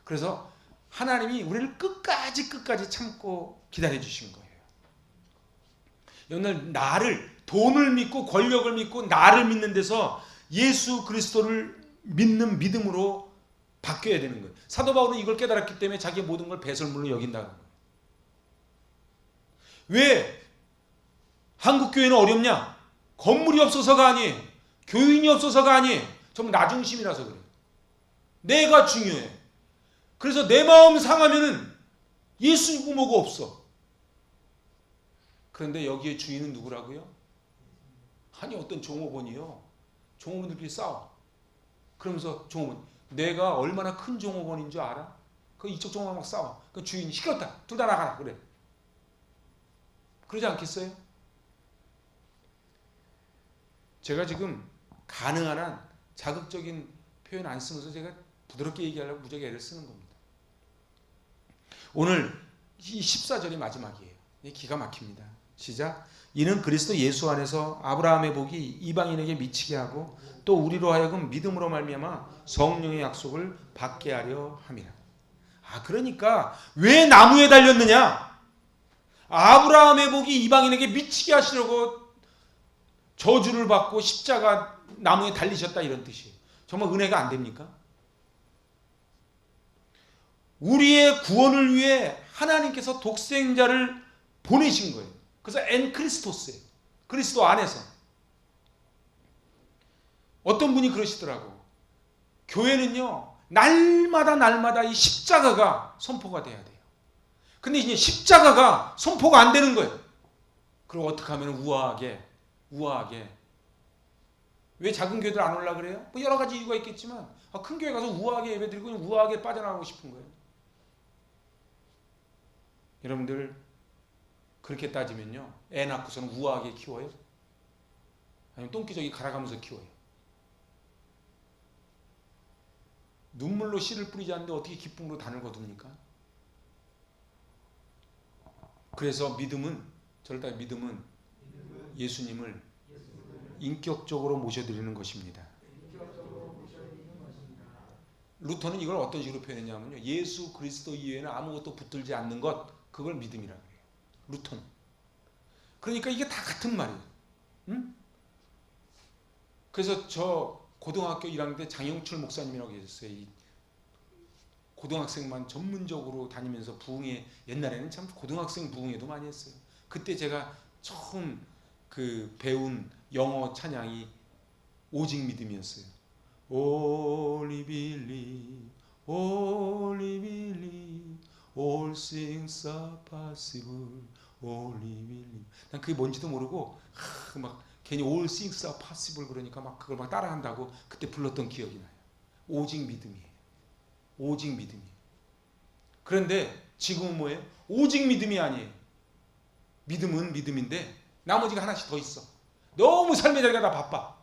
그래서 하나님이 우리를 끝까지 참고 기다려 주신 거예요. 오늘 나를, 돈을 믿고 권력을 믿고 나를 믿는 데서 예수 그리스도를 믿는 믿음으로 바뀌어야 되는 거예요. 사도 바울은 이걸 깨달았기 때문에 자기의 모든 걸 배설물로 여긴다는 거예요. 왜 한국교회는 어렵냐? 건물이 없어서가 아니에요. 교인이 없어서가 아니에요. 전부 나중심이라서 그래요. 내가 중요해. 그래서 내 마음 상하면은 예수 뭐가 없어. 그런데 여기에 주인은 누구라고요? 아니 어떤 종업원이요. 종업원들끼리 싸워. 그러면서 종업원, 내가 얼마나 큰 종업원인 줄 알아? 그 이쪽 종업원 막 싸워. 그 주인이 시끄럽다. 둘 다 나가라. 그래. 그러지 않겠어요? 제가 지금 가능한 한 자극적인 표현 안 쓰면서 제가 부드럽게 얘기하려고 무지하게 애를 쓰는 겁니다. 오늘 이 14절이 마지막이에요. 기가 막힙니다. 시작. 이는 그리스도 예수 안에서 아브라함의 복이 이방인에게 미치게 하고 또 우리로 하여금 믿음으로 말미암아 성령의 약속을 받게 하려 함이라. 그러니까 왜 나무에 달렸느냐? 아브라함의 복이 이방인에게 미치게 하시려고 저주를 받고 십자가 나무에 달리셨다 이런 뜻이에요. 정말 은혜가 안 됩니까? 우리의 구원을 위해 하나님께서 독생자를 보내신 거예요. 그래서 엔 크리스토스예요. 그리스도 안에서. 어떤 분이 그러시더라고. 교회는요, 날마다 이 십자가가 선포가 돼야 돼요. 근데 이제 십자가가 선포가 안 되는 거예요. 그럼 어떻게 하면 우아하게 왜 작은 교회들 안 올라 그래요? 뭐 여러 가지 이유가 있겠지만 큰 교회 가서 우아하게 예배드리고 그냥 우아하게 빠져나가고 싶은 거예요. 여러분들 그렇게 따지면요, 애 낳고서는 우아하게 키워요? 아니면 똥기저귀 갈아가면서 키워요? 눈물로 씨를 뿌리지 않는데 어떻게 기쁨으로 단을 거둡니까? 그래서 믿음은 예수님을 인격적으로 모셔드리는 것입니다. 루터는 이걸 어떤 식으로 표현했냐면요, 예수 그리스도 이외에는 아무것도 붙들지 않는 것, 그걸 믿음이라고 해요. 루터는. 그러니까 이게 다 같은 말이에요. 응? 그래서 저 고등학교 1학년 때 장영출 목사님이라고 계셨어요. 이 고등학생만 전문적으로 다니면서 부흥회, 옛날에는 참 고등학생 부흥회도 많이 했어요. 그때 제가 처음 배운 영어 찬양이 오직 믿음이었어요. Only believe, only believe, all things are possible, only believe. 난 그게 뭔지도 모르고 막 괜히 all things are possible 그러니까 막 그걸 막 따라한다고 그때 불렀던 기억이 나요. 오직 믿음이에요. 오직 믿음이에요. 그런데 지금은 뭐예요? 오직 믿음이 아니에요. 믿음은 믿음인데 나머지가 하나씩 더 있어. 너무 삶의 자리가 다 바빠.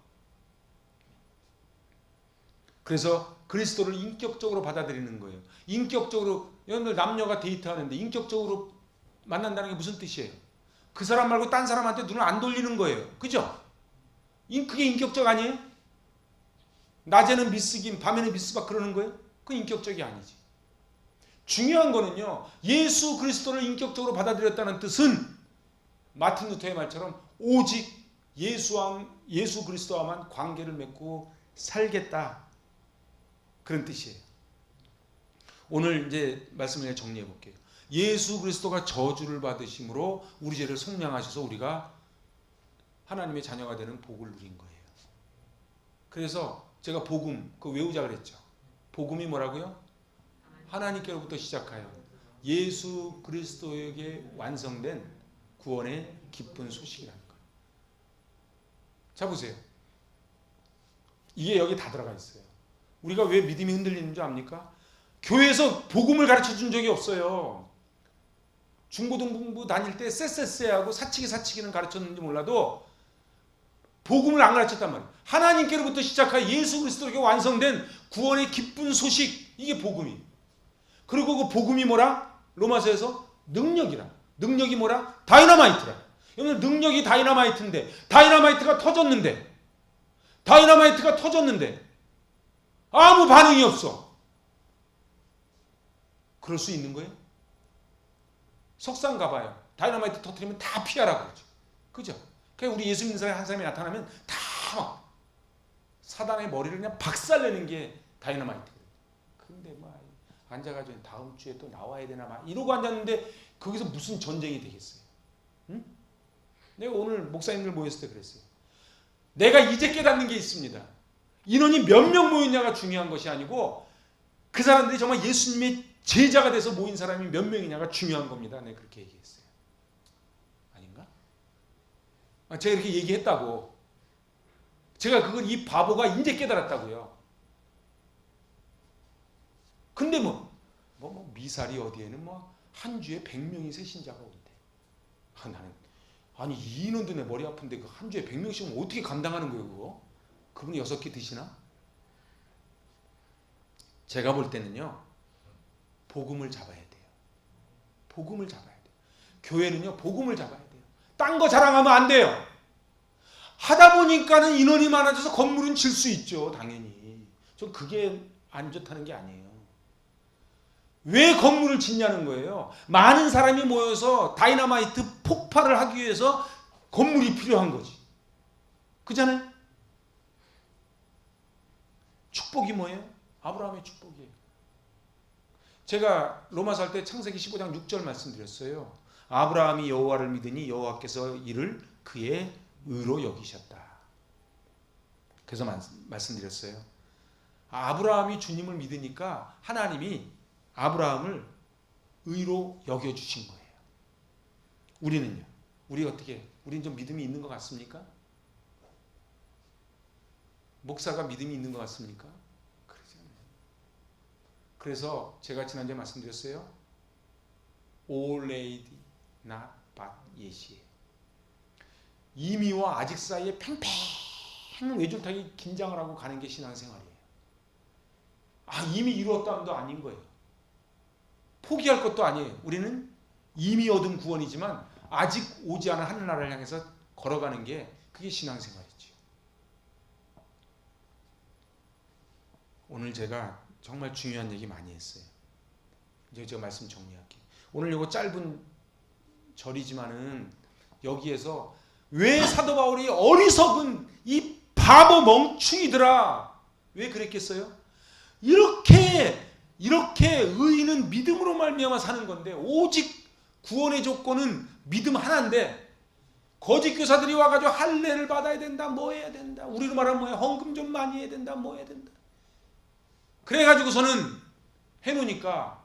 그래서 그리스도를 인격적으로 받아들이는 거예요. 인격적으로, 여러분들 남녀가 데이트하는데 인격적으로 만난다는 게 무슨 뜻이에요? 그 사람 말고 딴 사람한테 눈을 안 돌리는 거예요. 그죠? 그게 인격적 아니에요? 낮에는 미스김, 밤에는 미스박 그러는 거예요? 그건 인격적이 아니지. 중요한 거는요, 예수 그리스도를 인격적으로 받아들였다는 뜻은 마틴 루터의 말처럼 오직 예수 그리스도와만 관계를 맺고 살겠다, 그런 뜻이에요. 오늘 이제 말씀을 정리해 볼게요. 예수 그리스도가 저주를 받으심으로 우리 죄를 속량하셔서 우리가 하나님의 자녀가 되는 복을 누린 거예요. 그래서 제가 복음 외우자 그랬죠. 복음이 뭐라고요? 하나님께로부터 시작하여 예수 그리스도에게 완성된 구원의 기쁜 소식이라는 거예요. 자 보세요. 이게 여기 다 들어가 있어요. 우리가 왜 믿음이 흔들리는 줄 압니까? 교회에서 복음을 가르쳐 준 적이 없어요. 중고등부 다닐 때 쎄쎄쎄하고 사치기는 가르쳤는지 몰라도 복음을 안 가르쳤단 말이에요. 하나님께로부터 시작하여 예수 그리스도에게 완성된 구원의 기쁜 소식, 이게 복음이. 그리고 그 복음이 뭐라? 로마서에서 능력이라. 능력이 뭐라? 다이너마이트라. 여러분 능력이 다이너마이트인데 다이너마이트가 터졌는데 아무 반응이 없어. 그럴 수 있는 거예요? 석상 가봐요. 다이너마이트 터뜨리면 다 피하라고 그러죠. 그죠? 그러니까 우리 예수 믿는 사람이 한 사람이 나타나면 다 사단의 머리를 그냥 박살내는 게 다이너마이트거든요. 근데 막 앉아가지고 다음 주에 또 나와야 되나 막 이러고 앉았는데 거기서 무슨 전쟁이 되겠어요? 응? 내가 오늘 목사님들 모였을 때 그랬어요. 내가 이제 깨닫는 게 있습니다. 인원이 몇 명 모였냐가 중요한 것이 아니고 그 사람들이 정말 예수님의 제자가 돼서 모인 사람이 몇 명이냐가 중요한 겁니다. 내가 그렇게 얘기했어요. 아닌가? 제가 이렇게 얘기했다고. 제가 그걸 이 바보가 이제 깨달았다고요. 근데 미사리 어디에는 한 주에 100명이 새 신자가 온대. 나는 아니 이 인원도 내 머리 아픈데 그 한 주에 100명씩은 어떻게 감당하는 거예요 그거? 그분이 6개 드시나? 제가 볼 때는요. 복음을 잡아야 돼요. 복음을 잡아야 돼요. 교회는요. 복음을 잡아야 돼요. 딴 거 자랑하면 안 돼요. 하다 보니까는 인원이 많아져서 건물은 질 수 있죠. 당연히. 전 그게 안 좋다는 게 아니에요. 왜 건물을 짓냐는 거예요. 많은 사람이 모여서 다이너마이트 폭발을 하기 위해서 건물이 필요한 거지. 그잖아요. 축복이 뭐예요? 아브라함의 축복이에요. 제가 로마서 할 때 창세기 15장 6절 말씀드렸어요. 아브라함이 여호와를 믿으니 여호와께서 이를 그의 의로 여기셨다. 그래서 말씀드렸어요. 아브라함이 주님을 믿으니까 하나님이 아브라함을 의로 여겨주신 거예요. 우리는요? 우리는 좀 믿음이 있는 것 같습니까? 목사가 믿음이 있는 것 같습니까? 그러지 않아요. 그래서 제가 지난주에 말씀드렸어요. All lady, not but yes이에요. 이미와 아직 사이에 팽팽 외줄타기 긴장을 하고 가는 게 신앙생활이에요. 이미 이루었다는도 아닌 거예요. 포기할 것도 아니에요. 우리는 이미 얻은 구원이지만 아직 오지 않은 하늘나라를 향해서 걸어가는 게 그게 신앙생활이죠. 오늘 제가 정말 중요한 얘기 많이 했어요. 이제 제가 말씀 정리할게요. 오늘 이거 짧은 절이지만은 여기에서 왜 사도 바울이 어리석은 이 바보 멍충이들아 왜 그랬겠어요? 이렇게 의인은 믿음으로 말미암아 사는 건데 오직 구원의 조건은 믿음 하나인데 거짓 교사들이 와가지고 할례를 받아야 된다 뭐 해야 된다 우리로 말하면 뭐야 헌금 좀 많이 해야 된다 뭐 해야 된다 그래가지고서는 해놓으니까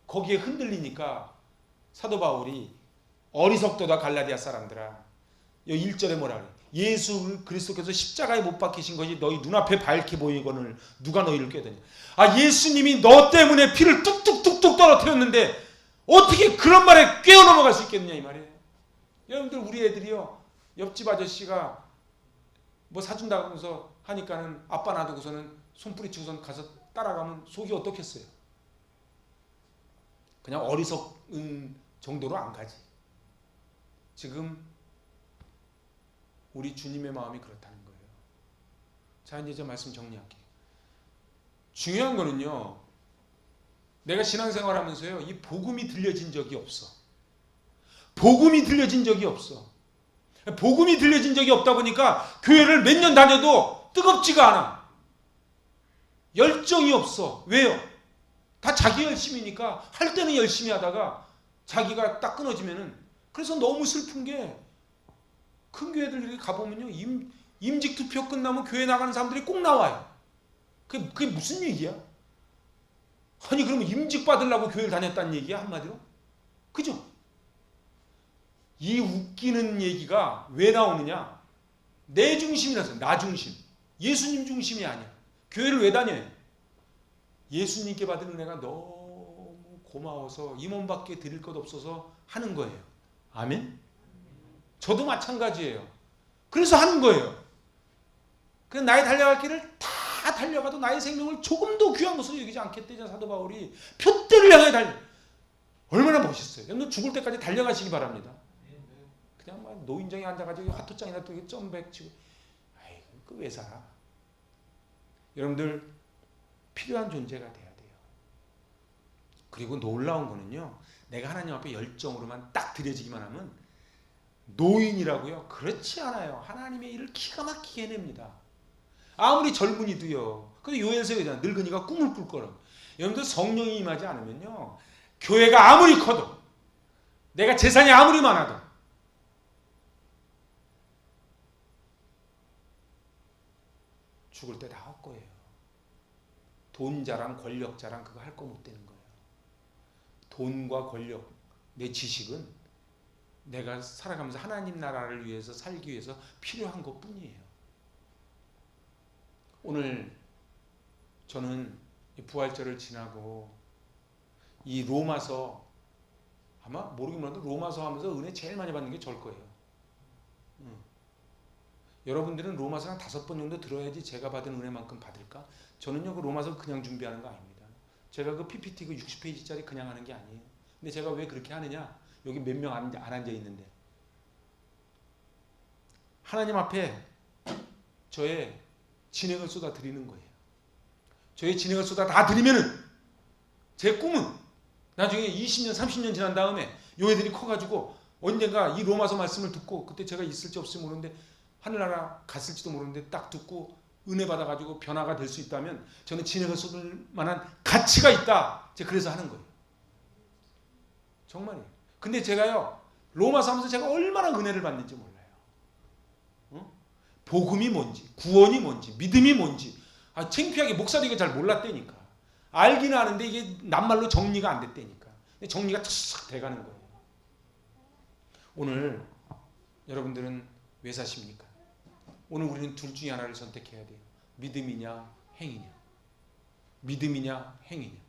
거기에 흔들리니까 사도 바울이 어리석도다 갈라디아 사람들아 여기 1절에 뭐라 그래 예수 그리스도께서 십자가에 못 박히신 것이 너희 눈앞에 밝게 보이거늘 누가 너희를 꾀더냐 예수님이 너 때문에 피를 뚝뚝뚝뚝 떨어뜨렸는데 어떻게 그런 말에 꿰어 넘어갈 수 있겠느냐 이 말이에요. 여러분들 우리 애들이요 옆집 아저씨가 뭐 사준다고 하면서 하니까는 아빠 놔두고서는 손뿌리치고선 가서 따라가면 속이 어떻겠어요? 그냥 어리석은 정도로 안 가지. 지금 우리 주님의 마음이 그렇다는 거예요. 자 이제 저 말씀 정리할게요. 중요한 거는요. 내가 신앙생활 하면서요. 이 복음이 들려진 적이 없어. 복음이 들려진 적이 없어. 복음이 들려진 적이 없다 보니까 교회를 몇 년 다녀도 뜨겁지가 않아. 열정이 없어. 왜요? 다 자기 열심이니까 할 때는 열심히 하다가 자기가 딱 끊어지면은 그래서 너무 슬픈 게 큰 교회들 이렇게 가보면요. 임직 투표 끝나면 교회 나가는 사람들이 꼭 나와요. 그게 무슨 얘기야? 아니 그러면 임직 받으려고 교회를 다녔다는 얘기야 한마디로? 그죠? 이 웃기는 얘기가 왜 나오느냐? 내 중심이라서, 나 중심, 예수님 중심이 아니야. 교회를 왜 다녀요? 예수님께 받은 은혜가 너무 고마워서 이 몸밖에 드릴 것 없어서 하는 거예요. 아멘? 저도 마찬가지예요. 그래서 하는 거예요. 그 나의 달려갈 길을 다 달려가도 나의 생명을 조금도 귀한 것으로 여기지 않겠대죠. 사도 바울이 표대를 향해 달려. 얼마나 멋있어요. 여러분 죽을 때까지 달려가시기 바랍니다. 그냥 막 노인정에 앉아가지고 화투장이나 또 점백 치고, 아이고 그 왜 살아? 여러분들 필요한 존재가 돼야 돼요. 그리고 놀라운 거는요, 내가 하나님 앞에 열정으로만 딱 드려지기만 하면 노인이라고요? 그렇지 않아요. 하나님의 일을 기가 막히게 해냅니다. 아무리 젊은이도요. 근데 요엘서 얘기잖아. 늙은이가 꿈을 꿀 거라고. 여러분들 성령이 임하지 않으면요, 교회가 아무리 커도, 내가 재산이 아무리 많아도 죽을 때 다 할 거예요. 돈 자랑, 권력 자랑 그거 할 거 못 되는 거예요. 돈과 권력, 내 지식은 내가 살아가면서 하나님 나라를 위해서 살기 위해서 필요한 것뿐이에요. 오늘 저는 부활절을 지나고 이 로마서, 아마 모르긴 몰라도 로마서 하면서 은혜 제일 많이 받는 게 저일 거예요. 여러분들은 로마서 한 5번 정도 들어야지 제가 받은 은혜만큼 받을까? 저는요 그 로마서 그냥 준비하는 거 아닙니다. 제가 그 PPT 그 60페이지짜리 그냥 하는 게 아니에요. 근데 제가 왜 그렇게 하느냐? 여기 몇 명 안 앉아 있는데 하나님 앞에 저의 진행을 쏟아 드리는 거예요. 저의 진행을 쏟아 다 드리면은 제 꿈은 나중에 20년 30년 지난 다음에 요 애들이 커가지고 언젠가 이 로마서 말씀을 듣고, 그때 제가 있을지 없을지 모르는데 하늘나라 갔을지도 모르는데 딱 듣고 은혜 받아가지고 변화가 될 수 있다면 저는 진행을 쏟을 만한 가치가 있다. 제가 그래서 하는 거예요. 정말이에요. 근데 제가요 로마서 하면서 제가 얼마나 은혜를 받는지 몰라요. 복음이 뭔지, 구원이 뭔지, 믿음이 뭔지, 창피하게 목사도 이거 잘 몰랐다니까. 알기는 아는데 이게 낱말로 정리가 안 됐다니까. 근데 정리가 탁 돼가는 거예요. 오늘 여러분들은 왜 사십니까? 오늘 우리는 둘 중에 하나를 선택해야 돼요. 믿음이냐 행위냐. 믿음이냐 행위냐.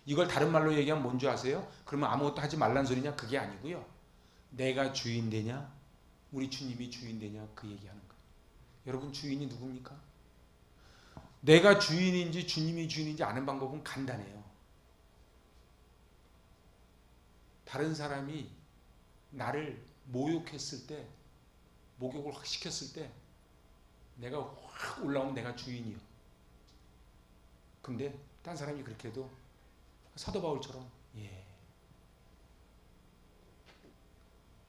이걸 다른 말로 얘기하면 뭔지 아세요? 그러면 아무것도 하지 말란 소리냐? 그게 아니고요. 내가 주인 되냐 우리 주님이 주인 되냐 그 얘기하는 거예요. 여러분 주인이 누굽니까? 내가 주인인지 주님이 주인인지 아는 방법은 간단해요. 다른 사람이 나를 모욕했을 때, 목욕을 확 시켰을 때 내가 확 올라오면 내가 주인이요. 근데 딴 사람이 그렇게 해도 사도 바울처럼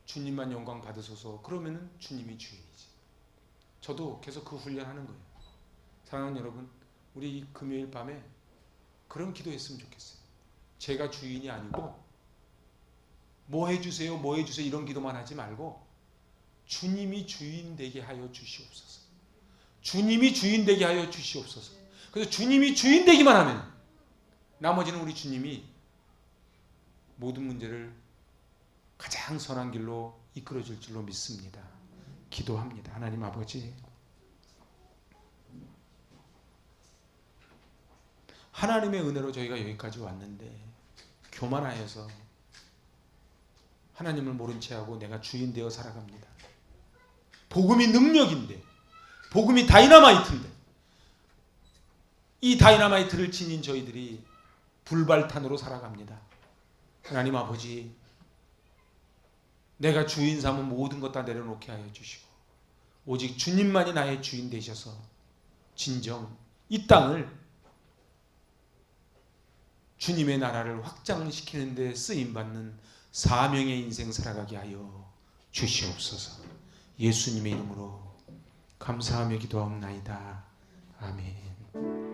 주님만 영광 받으소서 그러면은 주님이 주인이지. 저도 계속 그 훈련하는 거예요. 사랑하는 여러분, 우리 이 금요일 밤에 그런 기도했으면 좋겠어요. 제가 주인이 아니고 뭐 해주세요 뭐 해주세요 이런 기도만 하지 말고 주님이 주인 되게 하여 주시옵소서. 주님이 주인 되게 하여 주시옵소서. 그래서 주님이 주인 되기만 하면 나머지는 우리 주님이 모든 문제를 가장 선한 길로 이끌어 줄 줄로 믿습니다. 기도합니다. 하나님 아버지, 하나님의 은혜로 저희가 여기까지 왔는데 교만하여서 하나님을 모른 채하고 내가 주인 되어 살아갑니다. 복음이 능력인데, 복음이 다이너마이트인데, 이 다이너마이트를 지닌 저희들이 불발탄으로 살아갑니다. 하나님 아버지, 내가 주인 삼은 모든 것 다 내려놓게 하여 주시고 오직 주님만이 나의 주인 되셔서 진정 이 땅을 주님의 나라를 확장을 시키는 데 쓰임받는 사명의 인생 살아가게 하여 주시옵소서. 예수님의 이름으로 감사하며 기도하옵나이다. 아멘.